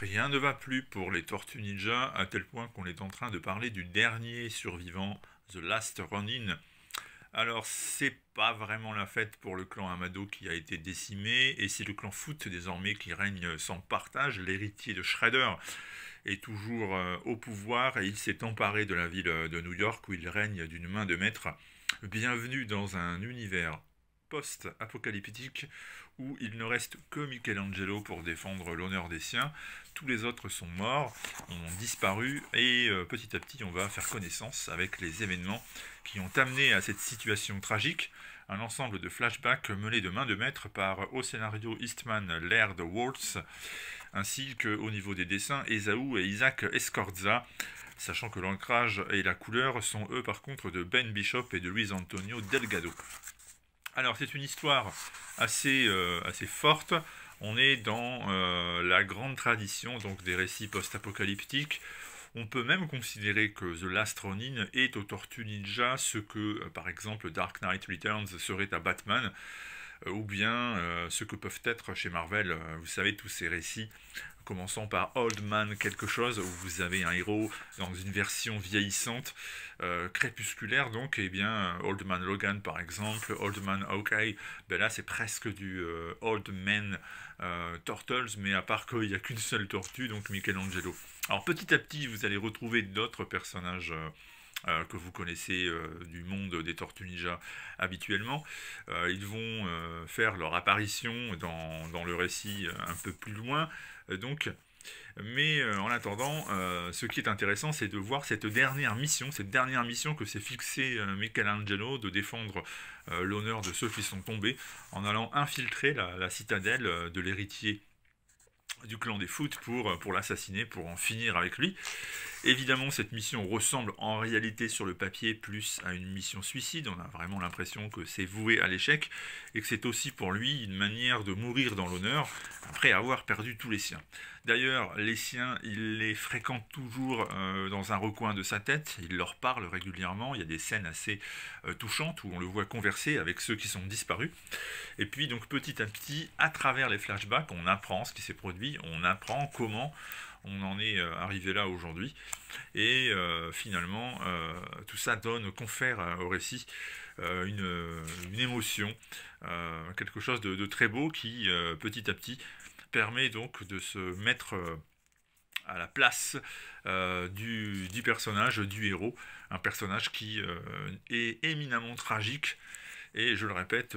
Rien ne va plus pour les Tortues Ninja, à tel point qu'on est en train de parler du dernier survivant, The Last Ronin. Alors, c'est pas vraiment la fête pour le clan Amado qui a été décimé, et c'est le clan Foot désormais qui règne sans partage. L'héritier de Shredder est toujours au pouvoir et il s'est emparé de la ville de New York où il règne d'une main de maître. Bienvenue dans un univers post-apocalyptique où il ne reste que Michelangelo pour défendre l'honneur des siens. Tous les autres sont morts, ont disparu, et petit à petit on va faire connaissance avec les événements qui ont amené à cette situation tragique. Un ensemble de flashbacks menés de main de maître par au scénario Eastman Laird Waltz, ainsi qu'au niveau des dessins Esaú et Isaac Escorza, sachant que l'ancrage et la couleur sont eux par contre de Ben Bishop et de Luis Antonio Delgado. Alors c'est une histoire assez forte. On est dans la grande tradition donc des récits post-apocalyptiques. On peut même considérer que The Last Ronin est aux Tortues Ninja ce que par exemple Dark Knight Returns serait à Batman, ou bien ce que peuvent être chez Marvel, vous savez, tous ces récits commençant par Old Man quelque chose, où vous avez un héros dans une version vieillissante, crépusculaire donc, et bien Old Man Logan par exemple, Old Man Hawkeye, ben là c'est presque du Old Man Turtles, mais à part qu'il n'y a qu'une seule tortue, donc Michelangelo. Alors petit à petit vous allez retrouver d'autres personnages que vous connaissez du monde des Tortues Ninja habituellement. Ils vont faire leur apparition dans le récit un peu plus loin. Mais en attendant, ce qui est intéressant, c'est de voir cette dernière mission que s'est fixée Michelangelo, de défendre l'honneur de ceux qui sont tombés en allant infiltrer la citadelle de l'héritier du clan des Foot pour l'assassiner, pour en finir avec lui. Évidemment, cette mission ressemble en réalité sur le papier plus à une mission suicide. On a vraiment l'impression que c'est voué à l'échec et que c'est aussi pour lui une manière de mourir dans l'honneur après avoir perdu tous les siens. D'ailleurs, les siens, il les fréquente toujours dans un recoin de sa tête. Il leur parle régulièrement. Il y a des scènes assez touchantes où on le voit converser avec ceux qui sont disparus. Et puis, donc, petit à petit, à travers les flashbacks, on apprend ce qui s'est produit. On apprend comment on en est arrivé là aujourd'hui. Et finalement, tout ça confère au récit une émotion, quelque chose de très beau qui, petit à petit, permet donc de se mettre à la place du personnage, du héros, un personnage qui est éminemment tragique et, je le répète,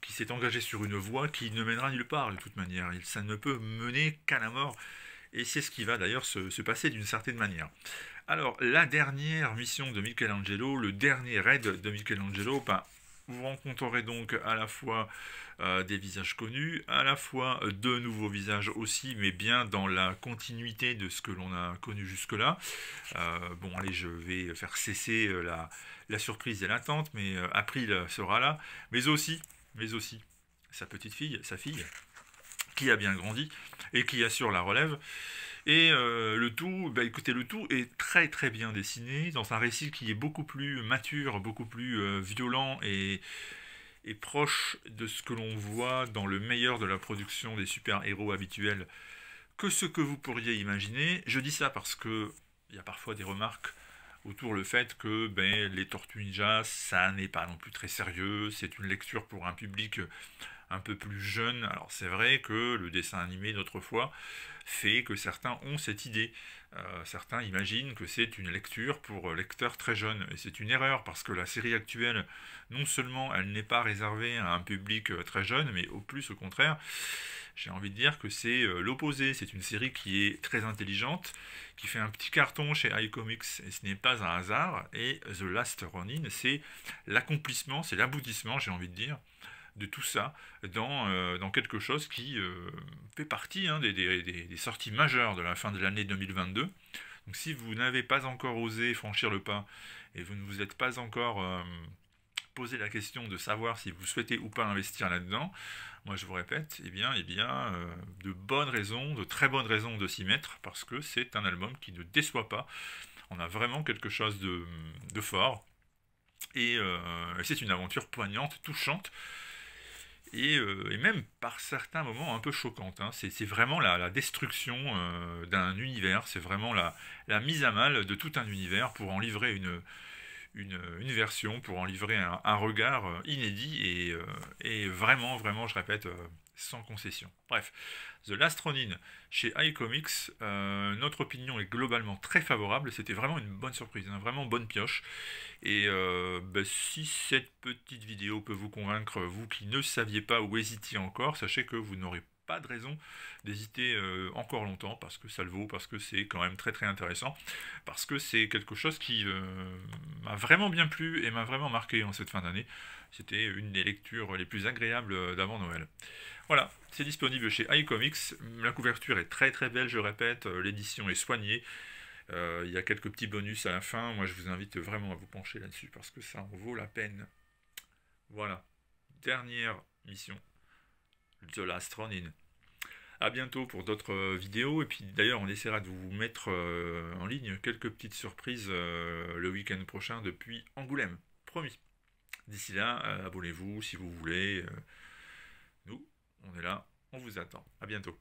qui s'est engagé sur une voie qui ne mènera nulle part de toute manière. Ça ne peut mener qu'à la mort, et c'est ce qui va d'ailleurs se passer d'une certaine manière. Alors, la dernière mission de Michelangelo, le dernier raid de Michelangelo, vous rencontrerez donc à la fois des visages connus, à la fois de nouveaux visages aussi, mais bien dans la continuité de ce que l'on a connu jusque-là. Bon, allez, je vais faire cesser la surprise et l'attente, mais April sera là, mais aussi sa petite fille, sa fille, qui a bien grandi et qui assure la relève. Et le tout, écoutez, le tout est très très bien dessiné, dans un récit qui est beaucoup plus mature, beaucoup plus violent et proche de ce que l'on voit dans le meilleur de la production des super-héros habituels que ce que vous pourriez imaginer. Je dis ça parce que il y a parfois des remarques autour le fait que les Tortues Ninja, ça n'est pas non plus très sérieux, c'est une lecture pour un public un peu plus jeune. Alors c'est vrai que le dessin animé d'autrefois fait que certains ont cette idée. Certains imaginent que c'est une lecture pour lecteurs très jeunes. Et c'est une erreur parce que la série actuelle, non seulement elle n'est pas réservée à un public très jeune, mais au plus au contraire, j'ai envie de dire que c'est l'opposé. C'est une série qui est très intelligente, qui fait un petit carton chez iComics, et ce n'est pas un hasard. Et The Last Ronin, c'est l'accomplissement, c'est l'aboutissement, j'ai envie de dire, de tout ça dans quelque chose qui fait partie des sorties majeures de la fin de l'année 2022. Donc si vous n'avez pas encore osé franchir le pas et vous ne vous êtes pas encore posé la question de savoir si vous souhaitez ou pas investir là-dedans, moi je vous répète, de bonnes raisons, de très bonnes raisons de s'y mettre, parce que c'est un album qui ne déçoit pas. On a vraiment quelque chose de fort, et c'est une aventure poignante, touchante, et même par certains moments un peu choquante, hein. C'est vraiment la destruction d'un univers, c'est vraiment la mise à mal de tout un univers pour en livrer une version, pour en livrer un regard inédit et vraiment, vraiment, je répète, sans concession. Bref, The Last Ronin chez iComics, notre opinion est globalement très favorable, c'était vraiment une bonne surprise, hein, vraiment bonne pioche. Et si cette petite vidéo peut vous convaincre, vous qui ne saviez pas ou hésitiez encore, sachez que vous n'aurez pas de raison d'hésiter encore longtemps, parce que ça le vaut, parce que c'est quand même très très intéressant, parce que c'est quelque chose qui m'a vraiment bien plu et m'a vraiment marqué en cette fin d'année. C'était une des lectures les plus agréables d'avant Noël. Voilà, c'est disponible chez iComics, la couverture est très très belle, je répète, l'édition est soignée, il y a quelques petits bonus à la fin, moi je vous invite vraiment à vous pencher là-dessus, parce que ça en vaut la peine. Voilà, dernière mission, The Last Ronin. A bientôt pour d'autres vidéos, et puis d'ailleurs on essaiera de vous mettre en ligne quelques petites surprises le week-end prochain depuis Angoulême, promis. D'ici là, abonnez-vous si vous voulez. Nous, on est là, on vous attend. A bientôt.